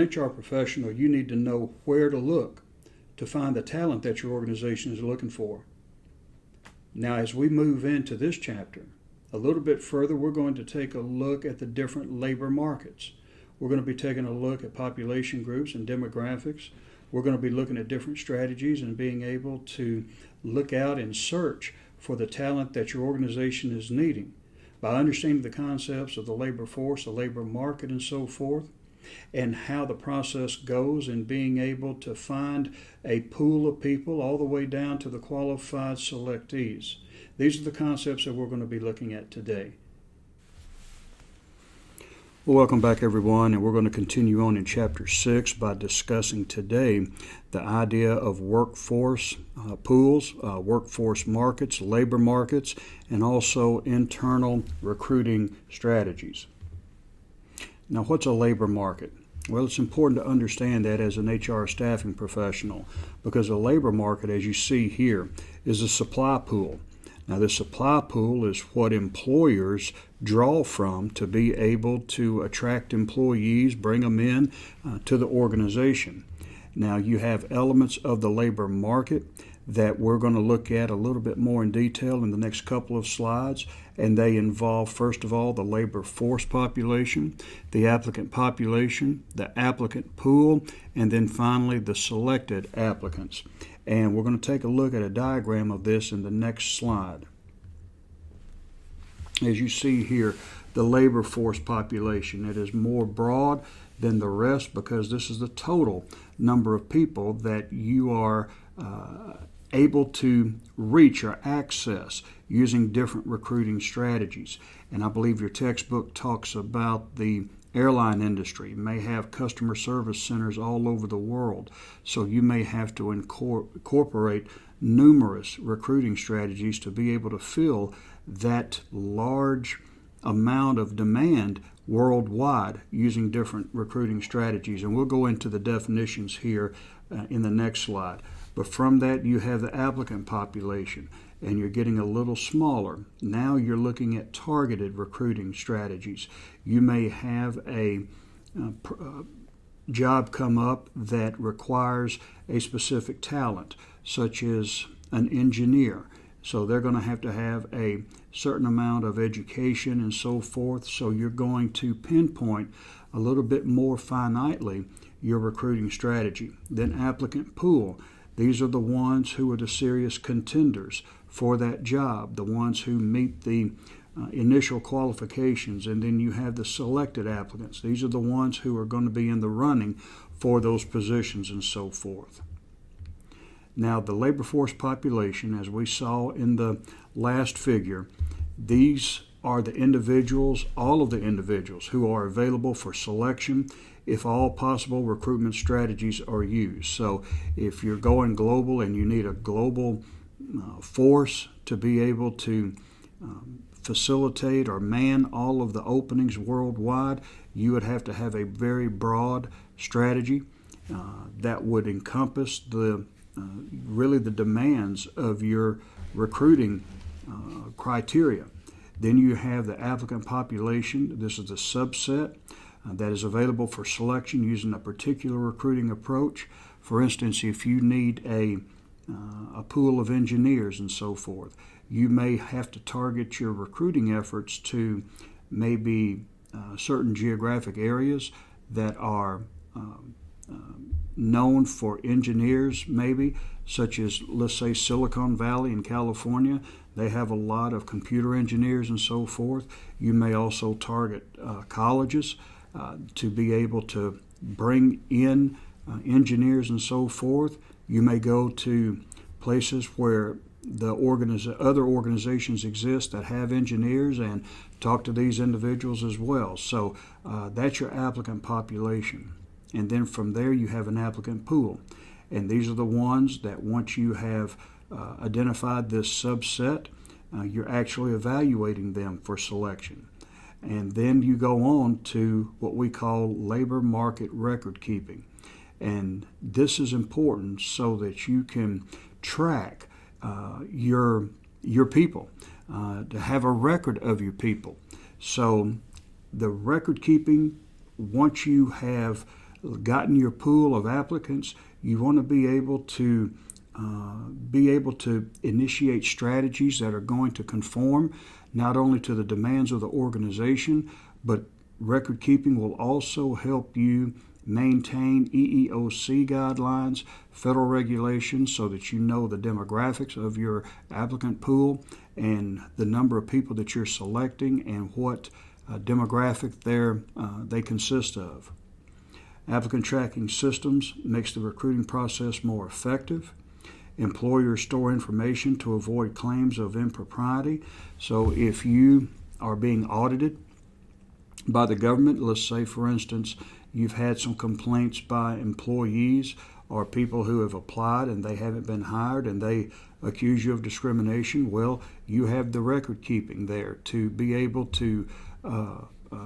HR professional, you need to know where to look to find the talent that your organization is looking for. Now, as we move into this chapter, a little bit further, we're going to take a look at the different labor markets. We're going to be taking a look at population groups and demographics. We're going to be looking at different strategies and being able to look out and search for the talent that your organization is needing. By understanding the concepts of the labor force, the labor market, and so forth, and how the process goes in being able to find a pool of people all the way down to the qualified selectees. These are the concepts that we're going to be looking at today. Well, welcome back, everyone, and we're going to continue on in Chapter 6 by discussing today the idea of workforce pools, workforce markets, labor markets, and also internal recruiting strategies. Now, what's a labor market? Well, it's important to understand that as an HR staffing professional, because a labor market, as you see here, is a supply pool. Now, the supply pool is what employers draw from to be able to attract employees, bring them in to the organization. Now, you have elements of the labor market that we're going to look at a little bit more in detail in the next couple of slides, and they involve, first of all, the labor force population, the applicant population, the applicant pool, and then finally the selected applicants. And we're going to take a look at a diagram of this in the next slide. As you see here, the labor force population, it is more broad than the rest because this is the total number of people that you are able to reach or access using different recruiting strategies. And I believe your textbook talks about the airline industry. You may have customer service centers all over the world, so you may have to incorporate numerous recruiting strategies to be able to fill that large amount of demand worldwide using different recruiting strategies. And we'll go into the definitions here in the next slide. But from that, you have the applicant population, and you're getting a little smaller. Now you're looking at targeted recruiting strategies. You may have a job come up that requires a specific talent, such as an engineer. So they're going to have a certain amount of education and so forth. So you're going to pinpoint a little bit more finitely your recruiting strategy. Then applicant pool. These are the ones who are the serious contenders for that job, the ones who meet the initial qualifications, and then you have the selected applicants. These are the ones who are going to be in the running for those positions and so forth. Now, the labor force population, as we saw in the last figure, these are the individuals, all of the individuals who are available for selection if all possible recruitment strategies are used. So if you're going global and you need a global force to be able to facilitate or man all of the openings worldwide, you would have to have a very broad strategy that would encompass really the demands of your recruiting criteria. Then you have the applicant population. This is the subset that is available for selection using a particular recruiting approach. For instance, if you need a pool of engineers and so forth, you may have to target your recruiting efforts to maybe certain geographic areas that are known for engineers, maybe, such as, let's say, Silicon Valley in California. They have a lot of computer engineers and so forth. You may also target colleges to be able to bring in engineers and so forth. You may go to places where the other organizations exist that have engineers and talk to these individuals as well. So that's your applicant population. And then from there you have an applicant pool. And these are the ones that once you have identified this subset, you're actually evaluating them for selection. And then you go on to what we call labor market record keeping. And this is important so that you can track your people, to have a record of your people. So the record keeping, once you have gotten your pool of applicants, you want to be able to initiate strategies that are going to conform not only to the demands of the organization, but record keeping will also help you maintain EEOC guidelines, federal regulations, so that you know the demographics of your applicant pool and the number of people that you're selecting and what demographic they consist of. Applicant tracking systems makes the recruiting process more effective. Employers store information to avoid claims of impropriety. So if you are being audited by the government, let's say, for instance, you've had some complaints by employees or people who have applied and they haven't been hired and they accuse you of discrimination, well, you have the record keeping there to be able to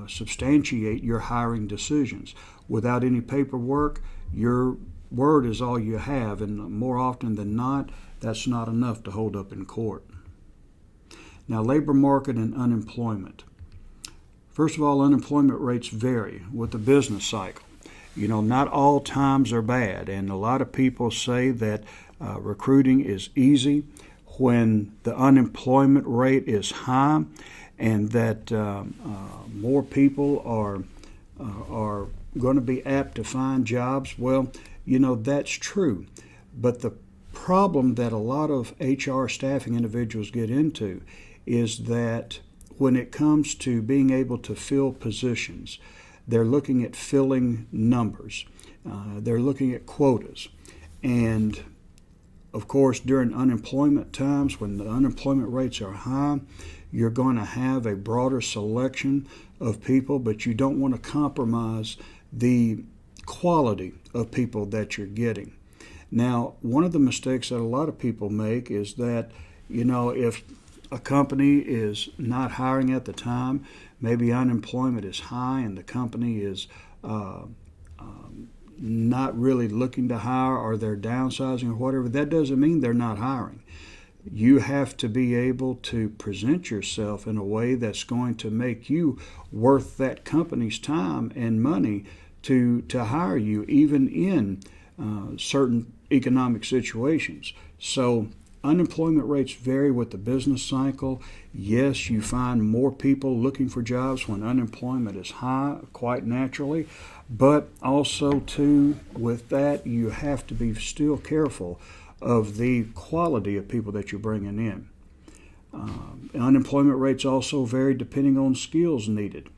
substantiate your hiring decisions. Without any paperwork, your word is all you have, and more often than not, that's not enough to hold up in court. Now, labor market and unemployment. First of all, unemployment rates vary with the business cycle. Not all times are bad, and a lot of people say that recruiting is easy when the unemployment rate is high and that more people are going to be apt to find jobs. Well, that's true. But the problem that a lot of HR staffing individuals get into is that when it comes to being able to fill positions, they're looking at filling numbers. They're looking at quotas. And, of course, during unemployment times, when the unemployment rates are high, you're going to have a broader selection of people, but you don't want to compromise the quality of people that you're getting. Now, one of the mistakes that a lot of people make is that, if a company is not hiring at the time, maybe unemployment is high and the company is not really looking to hire, or they're downsizing or whatever, that doesn't mean they're not hiring. You have to be able to present yourself in a way that's going to make you worth that company's time and money to hire you, even in certain economic situations. So unemployment rates vary with the business cycle. Yes, you find more people looking for jobs when unemployment is high, quite naturally. But also, too, with that, you have to be still careful of the quality of people that you're bringing in. Unemployment rates also vary depending on skills needed.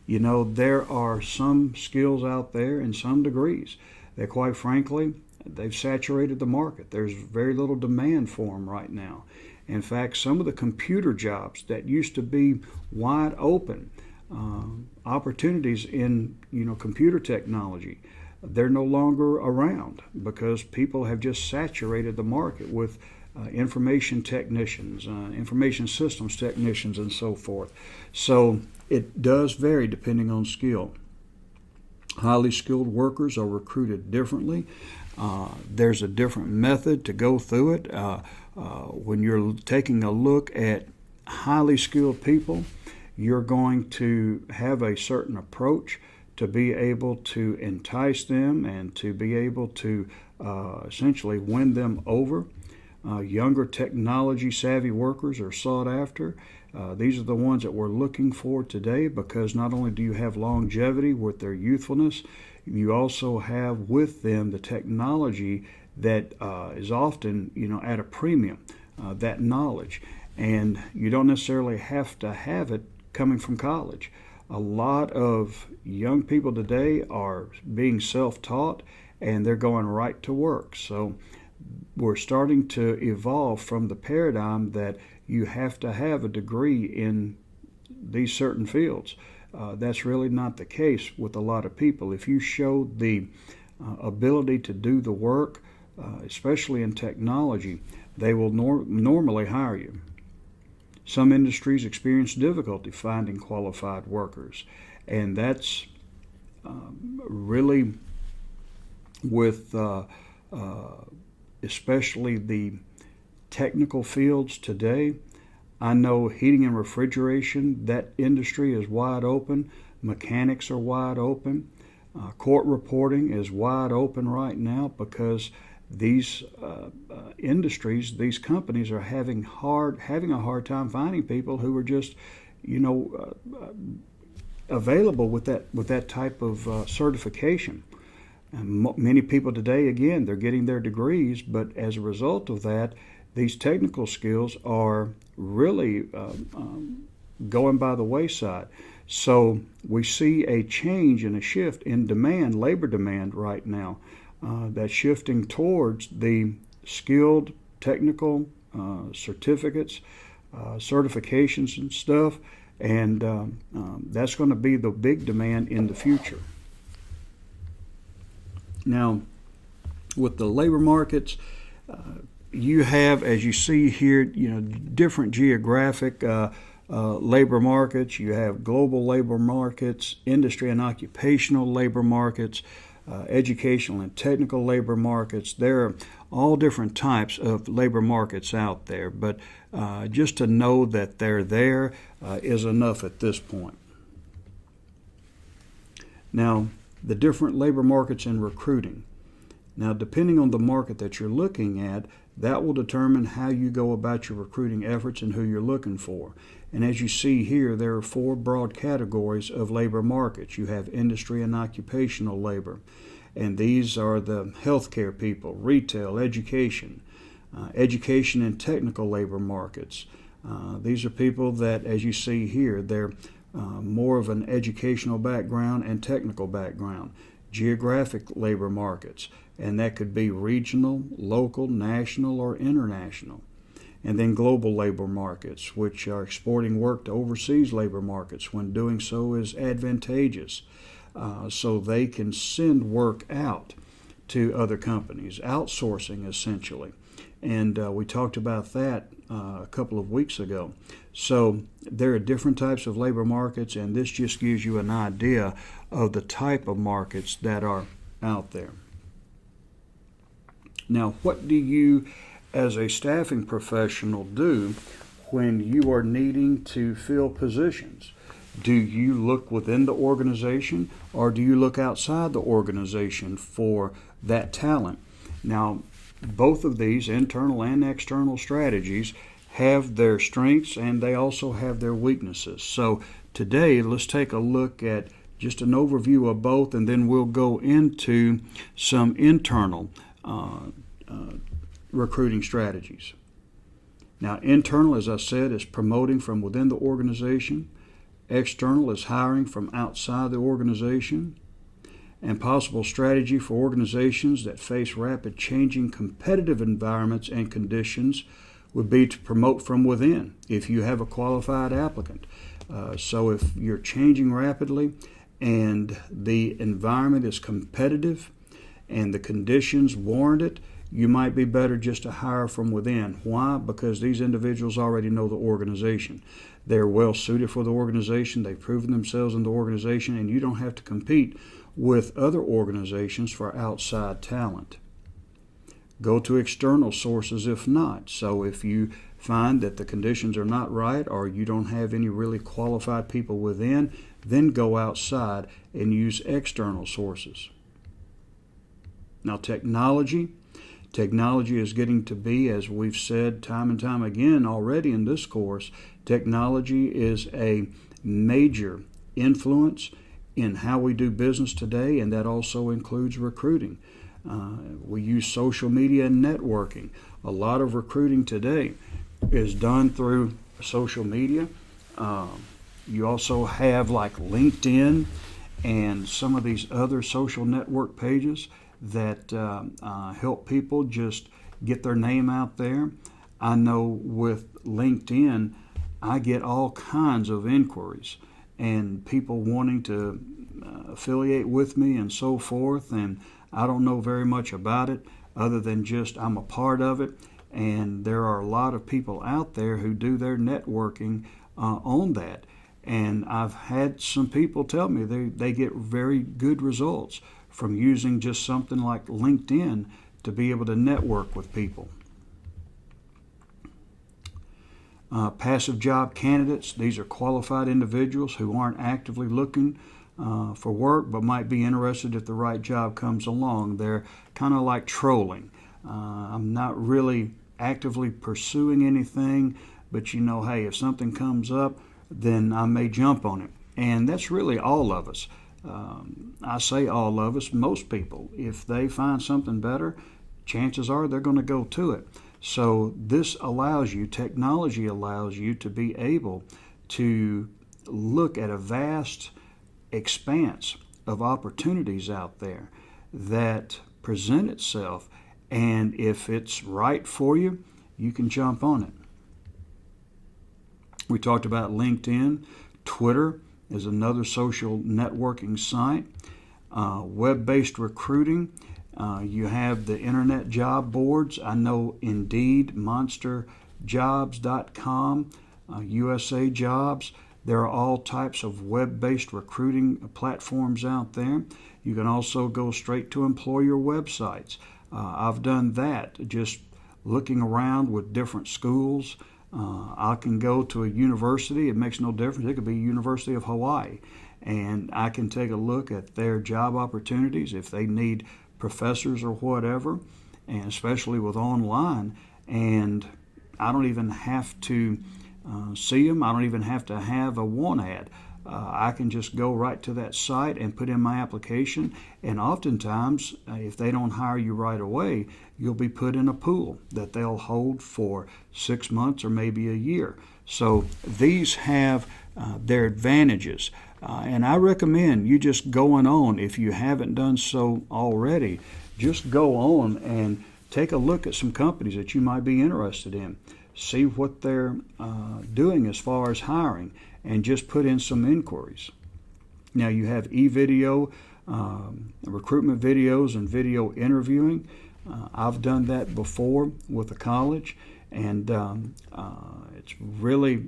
There are some skills out there in some degrees that, quite frankly, they've saturated the market. There's very little demand for them right now. In fact, some of the computer jobs that used to be wide open, opportunities in computer technology, they're no longer around because people have just saturated the market with information technicians, information systems technicians, and so forth. So it does vary depending on skill. Highly skilled workers are recruited differently. There's a different method to go through it. When you're taking a look at highly skilled people, you're going to have a certain approach to be able to entice them and to be able to essentially win them over. Younger technology-savvy workers are sought after. These are the ones that we're looking for today because not only do you have longevity with their youthfulness, you also have with them the technology that is often, at a premium, that knowledge. And you don't necessarily have to have it coming from college. A lot of young people today are being self-taught and they're going right to work. So we're starting to evolve from the paradigm that you have to have a degree in these certain fields. That's really not the case with a lot of people. If you show the ability to do the work, especially in technology, they will normally hire you. Some industries experience difficulty finding qualified workers, and that's really with especially the technical fields today. I know heating and refrigeration, that industry is wide open. Mechanics are wide open. Court reporting is wide open right now because these industries, these companies are having a hard time finding people who are just, available with that type of certification. And many people today, again, they're getting their degrees, but as a result of that, these technical skills are really going by the wayside. So we see a change and a shift in demand, labor demand right now, that's shifting towards the skilled technical certificates, certifications and stuff, and that's going to be the big demand in the future. Now, with the labor markets, you have, as you see here, different geographic labor markets. You have global labor markets, industry and occupational labor markets, educational and technical labor markets. There are all different types of labor markets out there, but just to know that they're there is enough at this point. Now, the different labor markets in recruiting. Now, depending on the market that you're looking at, that will determine how you go about your recruiting efforts and who you're looking for. And as you see here, there are 4 broad categories of labor markets. You have industry and occupational labor, and these are the healthcare people, retail, education, education and technical labor markets. These are people that, as you see here, they're more of an educational background and technical background. Geographic labor markets, and that could be regional, local, national, or international. And then global labor markets, which are exporting work to overseas labor markets when doing so is advantageous. So they can send work out to other companies, outsourcing essentially. And we talked about that a couple of weeks ago. So there are different types of labor markets, and this just gives you an idea of the type of markets that are out there. Now, what do you as a staffing professional do when you are needing to fill positions? Do you look within the organization, or do you look outside the organization for that talent? Now, both of these, internal and external strategies, have their strengths and they also have their weaknesses. So today, let's take a look at just an overview of both, and then we'll go into some internal recruiting strategies. Now, internal, as I said, is promoting from within the organization. External is hiring from outside the organization. And possible strategy for organizations that face rapid changing competitive environments and conditions would be to promote from within if you have a qualified applicant. So if you're changing rapidly and the environment is competitive and the conditions warrant it, you might be better just to hire from within. Why? Because these individuals already know the organization. They're well suited for the organization. They've proven themselves in the organization, and you don't have to compete with other organizations for outside talent. Go to external sources if not. So if you find that the conditions are not right or you don't have any really qualified people within, then go outside and use external sources. Now, technology is getting to be, as we've said time and time again already in this course, technology is a major influence in how we do business today, and that also includes recruiting. We use social media and networking. A lot of recruiting today is done through social media. You also have like LinkedIn and some of these other social network pages that help people just get their name out there. I know with LinkedIn, I get all kinds of inquiries and people wanting to affiliate with me and so forth, and I don't know very much about it other than just I'm a part of it, and there are a lot of people out there who do their networking on that, and I've had some people tell me they get very good results from using just something like LinkedIn to be able to network with people. Passive job candidates, these are qualified individuals who aren't actively looking for work, but might be interested if the right job comes along. They're kind of like trolling. I'm not really actively pursuing anything, but hey, if something comes up, then I may jump on it. And that's really all of us. I say all of us, most people. If they find something better, chances are they're going to go to it. So this allows you, technology allows you to be able to look at a vast expanse of opportunities out there that present itself, and if it's right for you, you can jump on it. We talked about LinkedIn. Twitter is another social networking site. Web-based recruiting. You have the internet job boards. I know Indeed, MonsterJobs.com, USA Jobs. There are all types of web-based recruiting platforms out there. You can also go straight to employer websites. I've done that, just looking around with different schools. I can go to a university. It makes no difference. It could be University of Hawaii. And I can take a look at their job opportunities if they need professors or whatever, and especially with online. And I don't even have to see them. I don't even have to have a want ad. I can just go right to that site and put in my application, and oftentimes if they don't hire you right away, you'll be put in a pool that they'll hold for 6 months or maybe a year. So these have their advantages, and I recommend you just going on, if you haven't done so already, just go on and take a look at some companies that you might be interested in. See what they're doing as far as hiring, and just put in some inquiries. Now you have e-video, recruitment videos, and video interviewing. I've done that before with a college, and it's really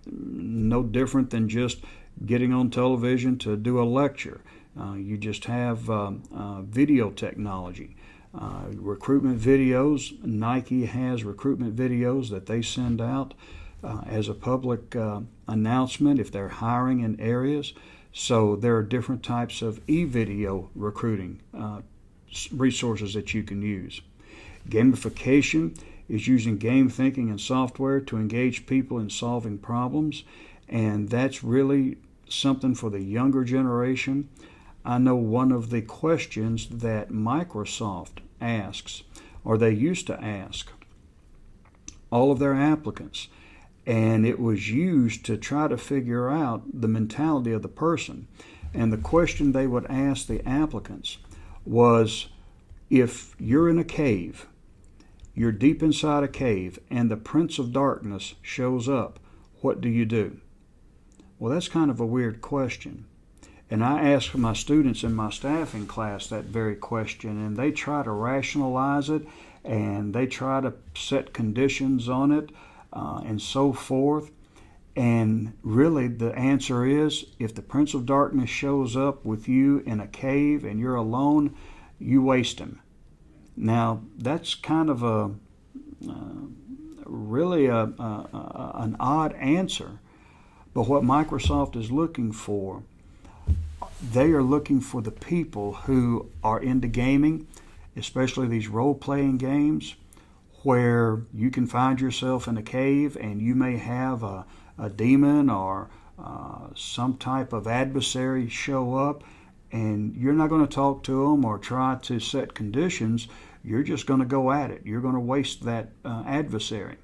no different than just getting on television to do a lecture. You just have video technology. Recruitment videos. Nike has recruitment videos that they send out as a public announcement if they're hiring in areas. So there are different types of e-video recruiting resources that you can use. Gamification is using game thinking and software to engage people in solving problems, and that's really something for the younger generation. I know one of the questions that Microsoft asks, or they used to ask, all of their applicants, and it was used to try to figure out the mentality of the person. And the question they would ask the applicants was, if you're in a cave, you're deep inside a cave, and the Prince of Darkness shows up, what do you do? Well, that's kind of a weird question. And I ask my students in my staffing class that very question, and they try to rationalize it, and they try to set conditions on it, and so forth. And really the answer is, if the Prince of Darkness shows up with you in a cave and you're alone, you waste him. Now, that's kind of really an odd answer. But what Microsoft is looking for, they are looking for the people who are into gaming, especially these role-playing games, where you can find yourself in a cave and you may have a demon or some type of adversary show up, and you're not going to talk to them or try to set conditions. You're just going to go at it. You're going to waste that adversary.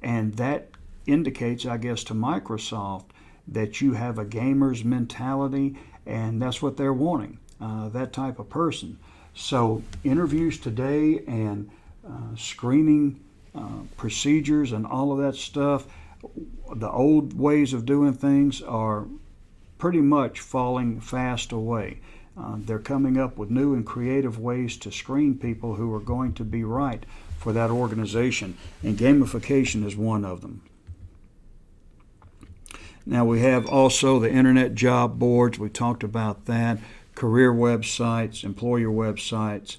And that indicates, I guess, to Microsoft that you have a gamer's mentality, and that's what they're wanting, that type of person. So interviews today and screening procedures and all of that stuff, the old ways of doing things are pretty much falling fast away. They're coming up with new and creative ways to screen people who are going to be right for that organization, and gamification is one of them. Now we have also the internet job boards. We talked about that. Career websites, employer websites,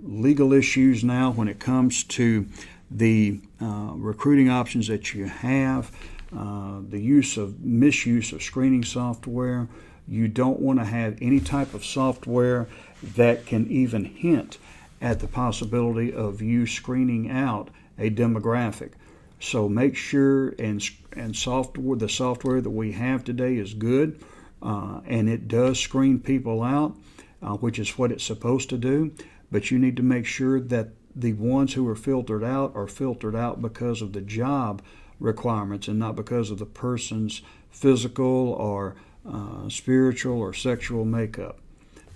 legal issues now when it comes to the recruiting options that you have, the misuse of screening software, You don't want to have any type of software that can even hint at the possibility of you screening out a demographic. So make sure and software, the software that we have today is good, and it does screen people out, which is what it's supposed to do. But you need to make sure that the ones who are filtered out because of the job requirements and not because of the person's physical or spiritual or sexual makeup.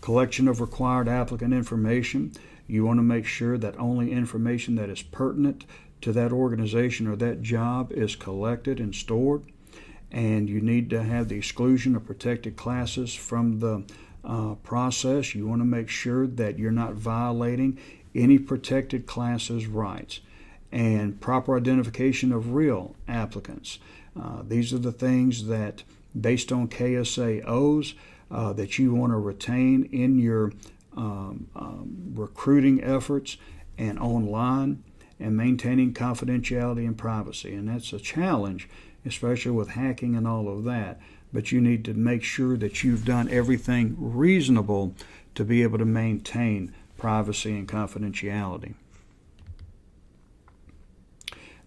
Collection of required applicant information. You want to make sure that only information that is pertinent to that organization or that job is collected and stored. And you need to have the exclusion of protected classes from the process. You want to make sure that you're not violating any protected classes' rights. And proper identification of real applicants. These are the things that, based on KSAOs, that you want to retain in your recruiting efforts and online, and maintaining confidentiality and privacy. And that's a challenge, especially with hacking and all of that. But you need to make sure that you've done everything reasonable to be able to maintain privacy and confidentiality.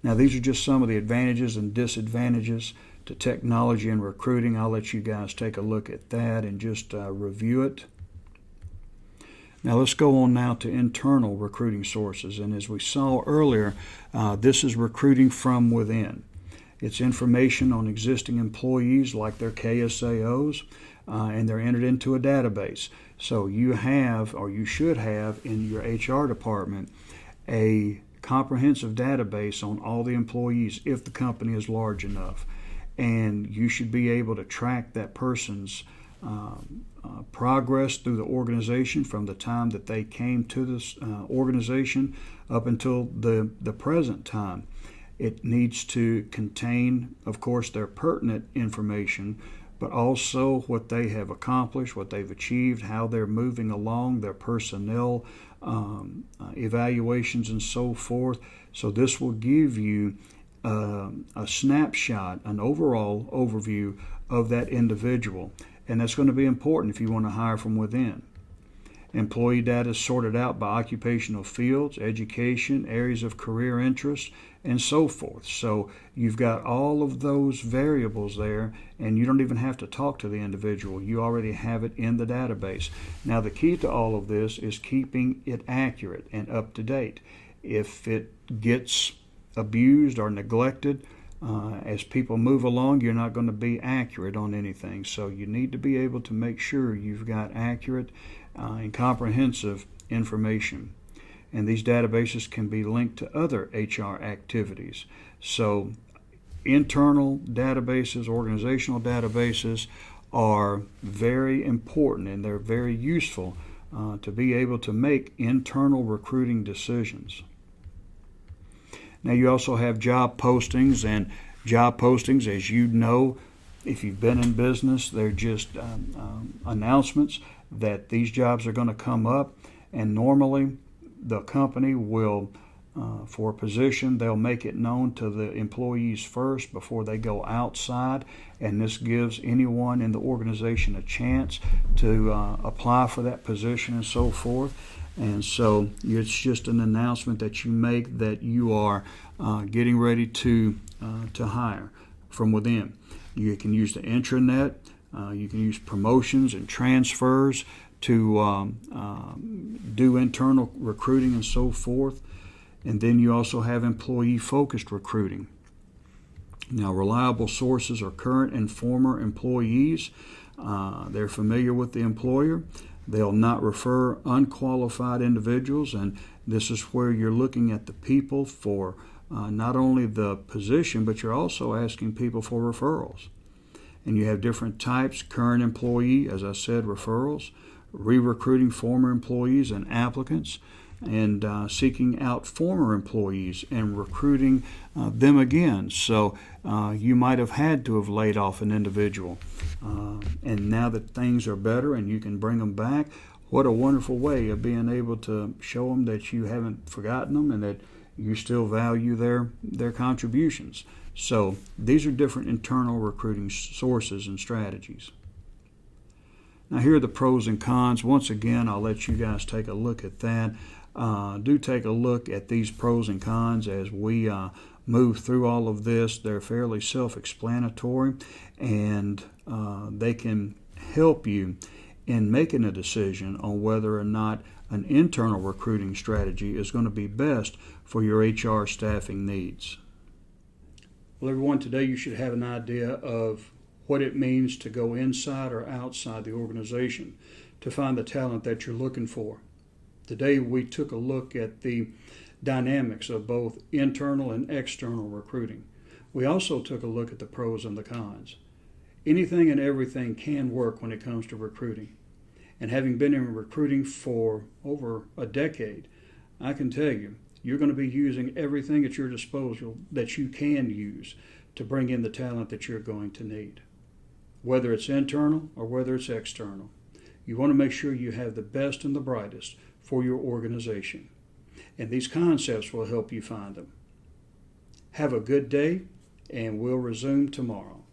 Now, these are just some of the advantages and disadvantages to technology and recruiting. I'll let you guys take a look at that and just review it. Now let's go on now to internal recruiting sources. And as we saw earlier, this is recruiting from within. It's information on existing employees like their KSAOs, and they're entered into a database. So you have, or you should have, in your HR department, a comprehensive database on all the employees if the company is large enough. And you should be able to track that person's progress through the organization from the time that they came to this organization up until the present time. It needs to contain, of course, their pertinent information, but also what they have accomplished, what they've achieved, how they're moving along, their personnel evaluations, and so forth. So this will give you a snapshot, an overall overview of that individual. And that's going to be important if you want to hire from within. Employee data is sorted out by occupational fields, education, areas of career interest, and so forth. So you've got all of those variables there, and you don't even have to talk to the individual. You already have it in the database. Now, the key to all of this is keeping it accurate and up to date. If it gets abused or neglected, as people move along, you're not going to be accurate on anything. So you need to be able to make sure you've got accurate and comprehensive information. And these databases can be linked to other HR activities. So internal databases, organizational databases are very important, and they're very useful to be able to make internal recruiting decisions. Now, you also have job postings, and job postings, as you know, if you've been in business, they're just announcements that these jobs are going to come up, and normally the company will, for a position, they'll make it known to the employees first before they go outside, and this gives anyone in the organization a chance to apply for that position and so forth. And so it's just an announcement that you make that you are getting ready to hire from within. You can use the intranet. You can use promotions and transfers to do internal recruiting and so forth. And then you also have employee-focused recruiting. Now, reliable sources are current and former employees. They're familiar with the employer. They'll not refer unqualified individuals, and this is where you're looking at the people for not only the position, but you're also asking people for referrals. And you have different types: current employee, as I said, referrals, re-recruiting former employees and applicants, and seeking out former employees and recruiting them again. So you might have had to have laid off an individual, and now that things are better and you can bring them back, what a wonderful way of being able to show them that you haven't forgotten them and that you still value their contributions. So these are different internal recruiting sources and strategies. Now here are the pros and cons. Once again, I'll let you guys take a look at that. Do take a look at these pros and cons as we move through all of this. They're fairly self-explanatory, and they can help you in making a decision on whether or not an internal recruiting strategy is going to be best for your HR staffing needs. Well, everyone, today you should have an idea of what it means to go inside or outside the organization to find the talent that you're looking for. Today we took a look at the dynamics of both internal and external recruiting. We also took a look at the pros and the cons. Anything and everything can work when it comes to recruiting. And having been in recruiting for over a decade, I can tell you, you're going to be using everything at your disposal that you can use to bring in the talent that you're going to need. Whether it's internal or whether it's external, you want to make sure you have the best and the brightest for your organization. And these concepts will help you find them. Have a good day, and we'll resume tomorrow.